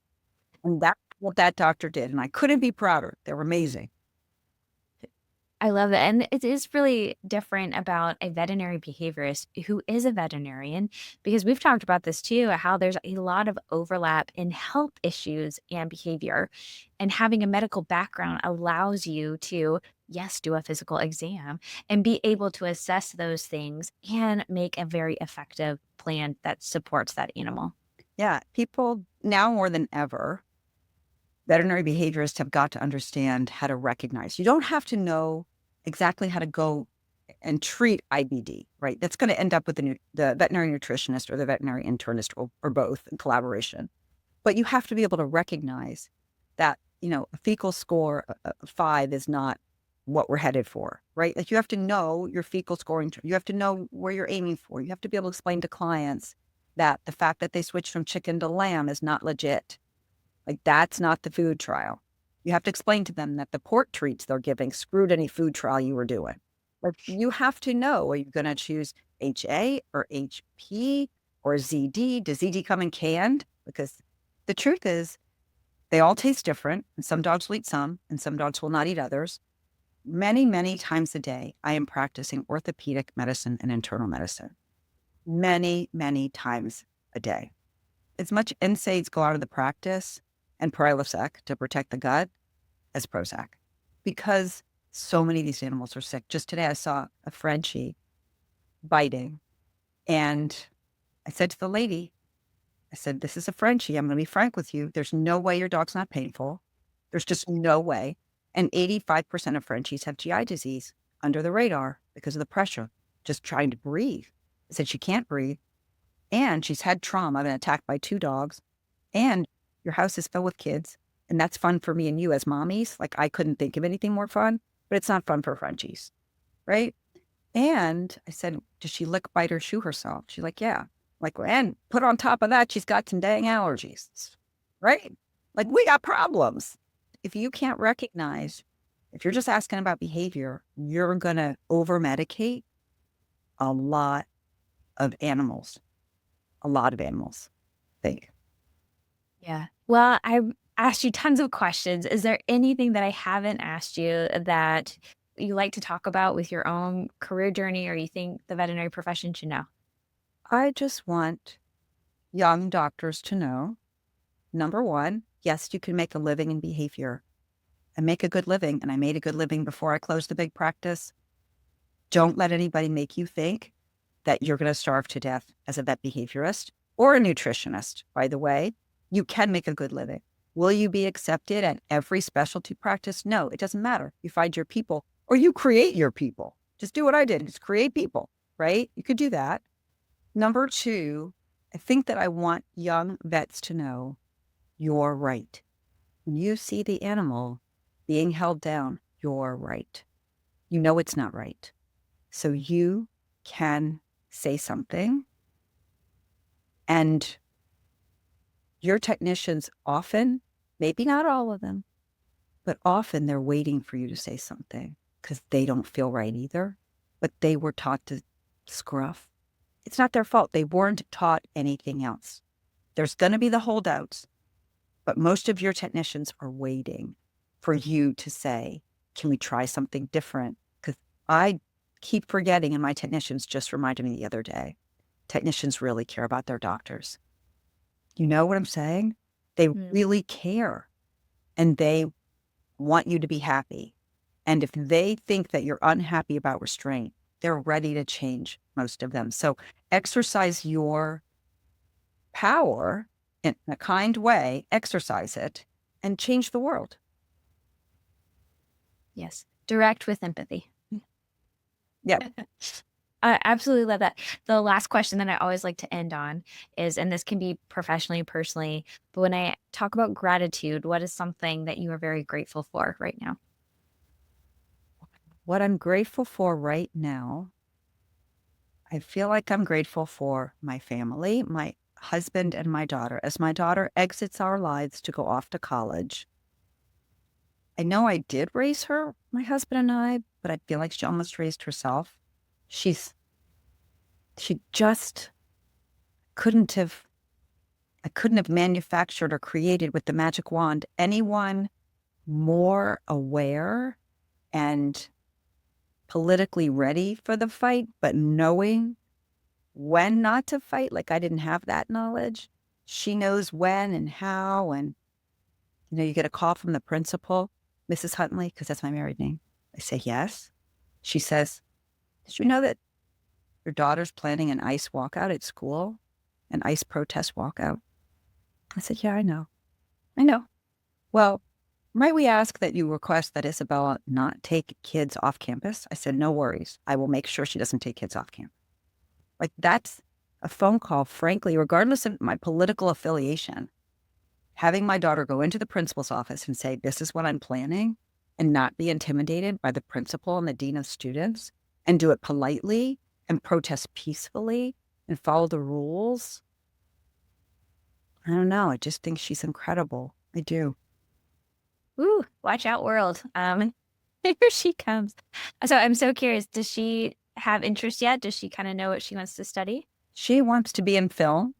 And that's what that doctor did. And I couldn't be prouder. They were amazing. I love that. And it is really different about a veterinary behaviorist who is a veterinarian, because we've talked about this too, how there's a lot of overlap in health issues and behavior. And having a medical background allows you to, yes, do a physical exam and be able to assess those things and make a very effective plan that supports that animal. Yeah. People now more than ever, veterinary behaviorists have got to understand how to recognize. You don't have to know exactly how to go and treat IBD, right? That's going to end up with the veterinary nutritionist or the veterinary internist or both in collaboration. But you have to be able to recognize that, a fecal score of 5 is not what we're headed for, right? Like you have to know your fecal scoring. You have to know where you're aiming for. You have to be able to explain to clients that the fact that they switched from chicken to lamb is not legit. Like that's not the food trial. You have to explain to them that the pork treats they're giving screwed any food trial you were doing. Like you have to know, are you going to choose HA or HP or ZD? Does ZD come in canned? Because the truth is they all taste different and some dogs will eat some and some dogs will not eat others. Many, many times a day, I am practicing orthopedic medicine and internal medicine. Many, many times a day. As much NSAIDs go out of the practice and Prilosec to protect the gut as Prozac, because so many of these animals are sick. Just today, I saw a Frenchie biting, and I said to the lady, I said, this is a Frenchie. I'm going to be frank with you. There's no way your dog's not painful. There's just no way. And 85% of Frenchies have GI disease under the radar because of the pressure, just trying to breathe. I said, she can't breathe. And she's had trauma, been attacked by 2 dogs. And your house is filled with kids. And that's fun for me and you as mommies. Like I couldn't think of anything more fun, but it's not fun for Frenchies. Right. And I said, does she lick, bite, or shoe herself? She's like, yeah. Like, and put on top of that, she's got some dang allergies. Right. Like we got problems. If you can't recognize, if you're just asking about behavior, you're going to over medicate a lot of animals. A lot of animals. Think. Yeah. Well, I've asked you tons of questions. Is there anything that I haven't asked you that you like to talk about with your own career journey or you think the veterinary profession should know? I just want young doctors to know, number one, yes, you can make a living in behavior. and make a good living, and I made a good living before I closed the big practice. Don't let anybody make you think that you're going to starve to death as a vet behaviorist or a nutritionist, by the way. You can make a good living. Will you be accepted at every specialty practice? No, it doesn't matter. You find your people or you create your people. Just do what I did. Just create people, right? You could do that. Number two, I think that I want young vets to know you're right. When you see the animal being held down, you're right. You know it's not right. So you can say something. And your technicians often, maybe not all of them, but often they're waiting for you to say something because they don't feel right either. But they were taught to scruff. It's not their fault. They weren't taught anything else. There's going to be the holdouts, but most of your technicians are waiting for you to say, can we try something different? Because I keep forgetting, and my technicians just reminded me the other day, technicians really care about their doctors. You know what I'm saying? They really care, and they want you to be happy. And if they think that you're unhappy about restraint, they're ready to change, most of them. So exercise your power in a kind way, exercise it, and change the world. Yes. Direct with empathy. Yeah. I absolutely love that. The last question that I always like to end on is, and this can be professionally, personally, but when I talk about gratitude, what is something that you are very grateful for right now? What I'm grateful for right now, I feel like I'm grateful for my family, my husband and my daughter. As my daughter exits our lives to go off to college, I know I did raise her, my husband and I, but I feel like she almost raised herself. She just couldn't have, I couldn't have manufactured or created with the magic wand anyone more aware and politically ready for the fight, but knowing when not to fight. Like I didn't have that knowledge. She knows when and how. And, you get a call from the principal, Mrs. Huntley, because that's my married name. I say, yes. She says, did you know that your daughter's planning an ICE walkout at school? An ICE protest walkout? I said, yeah, I know. I know. Well, might we ask that you request that Isabella not take kids off campus? I said, no worries. I will make sure she doesn't take kids off campus. Like that's a phone call, frankly, regardless of my political affiliation, having my daughter go into the principal's office and say, this is what I'm planning, and not be intimidated by the principal and the dean of students, and do it politely and protest peacefully and follow the rules. I don't know. I just think she's incredible. I do. Ooh, watch out, world. Here she comes. So I'm so curious. Does she have interest yet? Does she kind of know what she wants to study? She wants to be in film.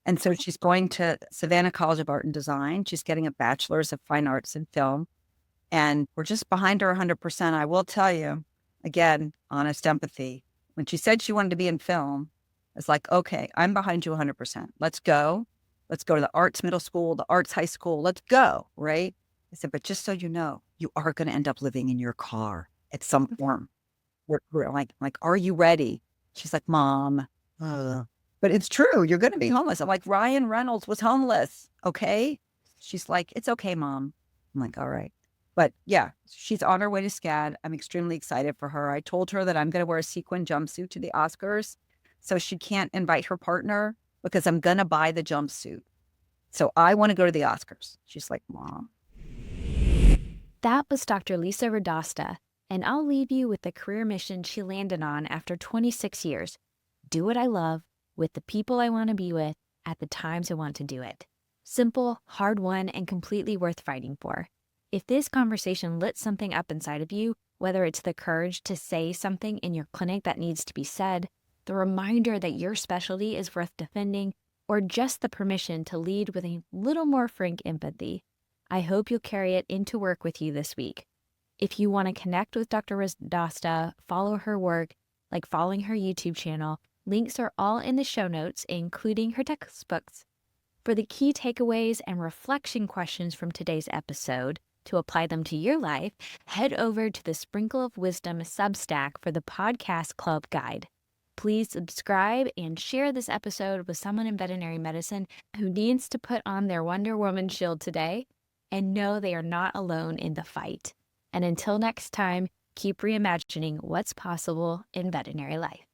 And so she's going to Savannah College of Art and Design. She's getting a bachelor's of fine arts in film. And we're just behind her 100%. I will tell you, again, honest empathy. When she said she wanted to be in film, it's like, okay, I'm behind you 100%. Let's go. Let's go to the arts middle school, the arts high school. Let's go, right? I said, but just so you know, you are going to end up living in your car at some point. We're like, are you ready? She's like, Mom. But it's true. You're going to be homeless. I'm like, Ryan Reynolds was homeless. Okay. She's like, it's okay, Mom. I'm like, all right. But yeah, she's on her way to SCAD. I'm extremely excited for her. I told her that I'm going to wear a sequin jumpsuit to the Oscars. So she can't invite her partner because I'm going to buy the jumpsuit. So I want to go to the Oscars. She's like, Mom. That was Dr. Lisa Radosta, and I'll leave you with the career mission she landed on after 26 years. Do what I love, with the people I want to be with, at the times I want to do it. Simple, hard-won, and completely worth fighting for. If this conversation lit something up inside of you, whether it's the courage to say something in your clinic that needs to be said, the reminder that your specialty is worth defending, or just the permission to lead with a little more frank empathy, I hope you'll carry it into work with you this week. If you want to connect with Dr. Radosta, follow her work, like following her YouTube channel, links are all in the show notes, including her textbooks. For the key takeaways and reflection questions from today's episode, to apply them to your life, head over to the Sprinkle of Wisdom Substack for the Podcast Club Guide. Please subscribe and share this episode with someone in veterinary medicine who needs to put on their Wonder Woman shield today and know they are not alone in the fight. And until next time, keep reimagining what's possible in veterinary life.